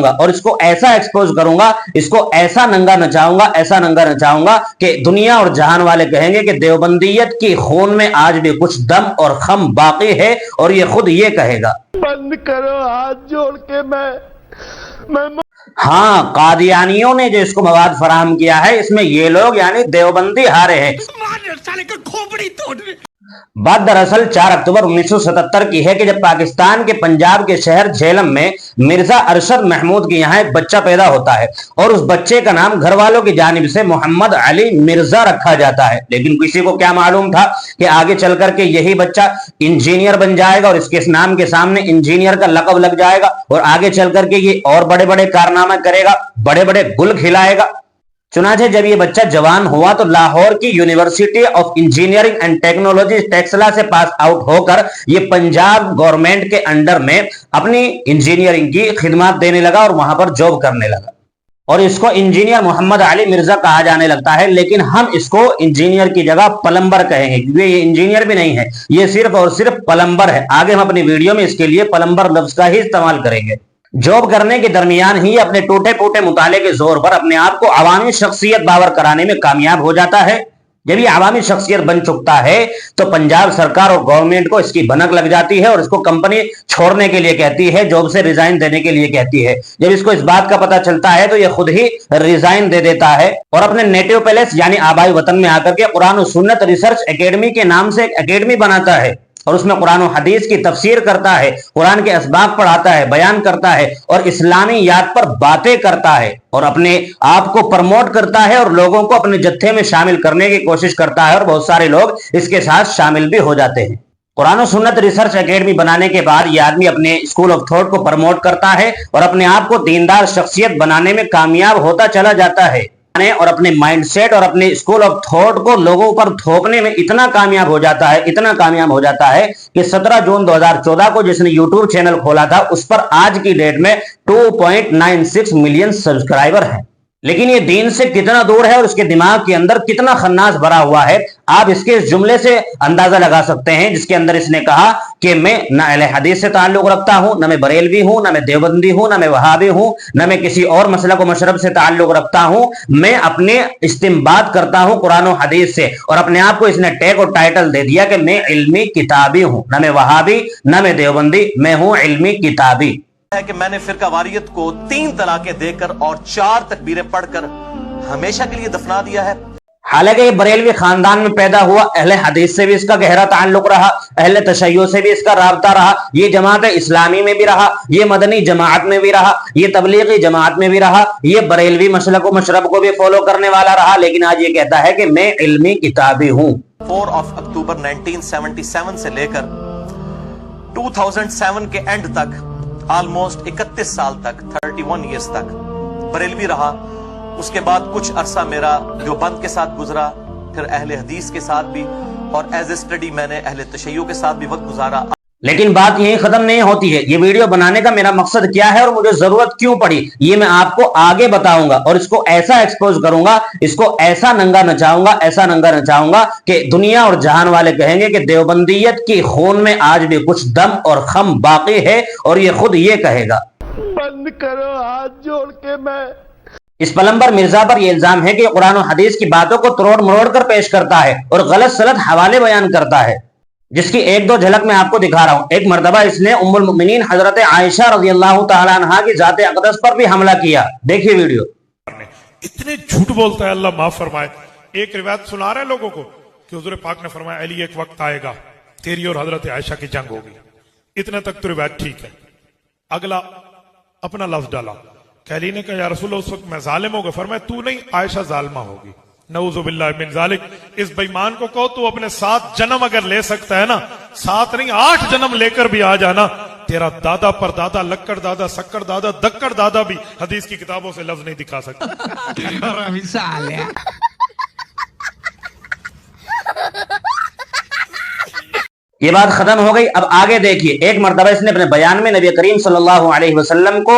اور اس کو ایسا ایکسپوز کروں گا، اس کو ایسا ننگا نچاؤں گا کہ دنیا اور جہان والے کہیں گے کہ دیوبندیت کی خون میں آج بھی کچھ دم اور خم باقی ہے، اور یہ خود یہ کہے گا۔ بند کرو ہاتھ جوڑ کے میں ہاں، قادیانیوں نے جو اس کو مواد فراہم کیا ہے، اس میں یہ لوگ یعنی دیوبندی ہارے ہیں۔ بات دراصل 4 اکتوبر 1977 کی ہے کہ جب پاکستان کے پنجاب کے شہر جہلم میں مرزا ارشد محمود کے یہاں ایک بچہ پیدا ہوتا ہے، اور اس بچے کا نام گھر والوں کی جانب سے محمد علی مرزا رکھا جاتا ہے۔ لیکن کسی کو کیا معلوم تھا کہ آگے چل کر کے یہی بچہ انجینئر بن جائے گا، اور اس کے نام کے سامنے انجینئر کا لقب لگ جائے گا، اور آگے چل کر کے یہ اور بڑے بڑے کارنامے کرے گا، بڑے بڑے گل کھلائے گا۔ چنانچہ جب یہ بچہ جوان ہوا تو لاہور کی university of engineering and technology Taxila سے پاس آؤٹ ہو کر یہ پنجاب گورنمنٹ کے انڈر میں اپنی انجینئرنگ کی خدمات دینے لگا اور وہاں پر جاب کرنے لگا، اور اس کو انجینئر محمد علی مرزا کہا جانے لگتا ہے۔ لیکن ہم اس کو انجینئر کی جگہ پلمبر کہیں گے، کیونکہ یہ انجینئر بھی نہیں ہے، یہ صرف اور صرف پلمبر ہے۔ آگے ہم اپنی ویڈیو میں اس کے لیے پلمبر لفظ کا ہی استعمال کریں گے۔ جاب کرنے کے درمیان ہی اپنے ٹوٹے پوٹے مطالعے کے زور پر اپنے آپ کو عوامی شخصیت باور کرانے میں کامیاب ہو جاتا ہے۔ جب یہ عوامی شخصیت بن چکتا ہے تو پنجاب سرکار اور گورنمنٹ کو اس کی بھنک لگ جاتی ہے، اور اس کو کمپنی چھوڑنے کے لیے کہتی ہے، جاب سے ریزائن دینے کے لیے کہتی ہے۔ جب اس کو اس بات کا پتہ چلتا ہے تو یہ خود ہی ریزائن دے دیتا ہے، اور اپنے نیٹو پیلیس یعنی آبائی وطن میں آ کر کے قرآن و سنت ریسرچ اکیڈمی کے نام سے ایک اکیڈمی بناتا ہے، اور اس میں قرآن و حدیث کی تفسیر کرتا ہے، قرآن کے اسباق پڑھاتا ہے، بیان کرتا ہے، اور اسلامیات پر باتیں کرتا ہے، اور اپنے آپ کو پرموٹ کرتا ہے، اور لوگوں کو اپنے جتھے میں شامل کرنے کی کوشش کرتا ہے، اور بہت سارے لوگ اس کے ساتھ شامل بھی ہو جاتے ہیں۔ قرآن و سنت ریسرچ اکیڈمی بنانے کے بعد یہ آدمی اپنے اسکول آف تھاٹ کو پرموٹ کرتا ہے، اور اپنے آپ کو دیندار شخصیت بنانے میں کامیاب ہوتا چلا جاتا ہے، اور اپنے مائنڈ سیٹ اور اپنے اسکول آف تھاٹ کو لوگوں پر تھوکنے میں اتنا کامیاب ہو جاتا ہے کہ 17 جون 2014 کو جس نے یوٹیوب چینل کھولا تھا اس پر آج کی ڈیٹ میں 2.96 ملین سبسکرائبر ہیں۔ لیکن یہ دین سے کتنا دور ہے اور اس کے دماغ کے اندر کتنا خناس بھرا ہوا ہے، آپ اس کے اس جملے سے اندازہ لگا سکتے ہیں، جس کے اندر اس نے کہا کہ میں نہ اہل حدیث سے تعلق رکھتا ہوں، نہ میں بریلوی ہوں، نہ میں دیوبندی ہوں، نہ میں وہابی ہوں، نہ میں کسی اور مسلک و مشرب سے تعلق رکھتا ہوں، میں اپنے استنباط کرتا ہوں قرآن و حدیث سے، اور اپنے آپ کو اس نے ٹیگ اور ٹائٹل دے دیا کہ میں علمی کتابی ہوں، نہ میں وہابی نہ میں دیوبندی، میں ہوں علمی کتابی۔ ہے کہ میں نے فرقہ واریت کو 3 طلاقیں دے کر اور 4 تکبیریں پڑھ کر ہمیشہ کے لیے دفنا دیا ہے۔ حالانکہ یہ بریلوی خاندان میں پیدا ہوا، اہل حدیث سے بھی اس کا گہرا تعلق رہا، اہل تشیع سے بھی اس کا رابطہ رہا، یہ جماعت اسلامی میں بھی رہا، یہ مدنی جماعت میں بھی رہا، یہ تبلیغی جماعت میں بھی رہا، یہ بریلوی مسلک و مشرب کو بھی فالو کرنے والا رہا، لیکن آج یہ کہتا ہے کہ میں علمی کتابی ہوں۔ 4 اکتوبر 1977 سے لے کر 2007 کے اینڈ تک آلموسٹ 31 سال تک 31 ایئرز تک بریلوی رہا۔ اس کے بعد کچھ عرصہ میرا دیوبند کے ساتھ گزرا، پھر اہل حدیث کے ساتھ بھی، اور ایز اے اسٹڈی میں نے اہل تشیع کے ساتھ بھی وقت گزارا۔ لیکن بات یہی ختم نہیں ہوتی ہے۔ یہ ویڈیو بنانے کا میرا مقصد کیا ہے اور مجھے ضرورت کیوں پڑی، یہ میں آپ کو آگے بتاؤں گا، اور اس کو ایسا ایکسپوز کروں گا، اس کو ایسا ننگا نچاؤں گا کہ دنیا اور جہان والے کہیں گے کہ دیوبندیت کی خون میں آج بھی کچھ دم اور خم باقی ہے، اور یہ خود یہ کہے گا۔ بند کرو ہاتھ جوڑ کے میں اس پلمبر مرزا پر یہ الزام ہے کہ یہ قرآن و حدیث کی باتوں کو تروڑ مروڑ کر پیش کرتا ہے اور غلط سلط حوالے بیان کرتا ہے، جس کی 1-2 جھلک میں آپ کو دکھا رہا ہوں۔ ایک مرتبہ اس نے ام المؤمنین حضرت عائشہ رضی اللہ تعالی عنہا کی ذات اقدس پر بھی حملہ کیا۔ دیکھیے ویڈیو۔ اتنے جھوٹ بولتا ہے، اللہ معاف فرمائے۔ ایک روایت سنا رہے ہیں لوگوں کو کہ حضور پاک نے فرمایا علی ایک وقت آئے گا تیری اور حضرت عائشہ کی جنگ ہوگی، اتنے تک تو روایت ٹھیک ہے۔ اگلا اپنا لفظ ڈالا کہ علی نے کہا یا رسول اللہ اس وقت میں ظالم ہوگا، فرمایا تو نہیں عائشہ ظالمہ ہوگی، نعوذ باللہ من ذالک۔ اس بے ایمان کو کہو تو اپنے 7 جنم اگر لے سکتا ہے نا، 7 نہیں 8 جنم لے کر بھی آ جانا، تیرا دادا پر دادا لکڑ دادا سکڑ دادا دکڑ دادا بھی حدیث کی کتابوں سے لفظ نہیں دکھا سکتا۔ یہ بات ختم ہو گئی۔ اب آگے دیکھیے، ایک مرتبہ اس نے اپنے بیان میں نبی کریم صلی اللہ علیہ وسلم کو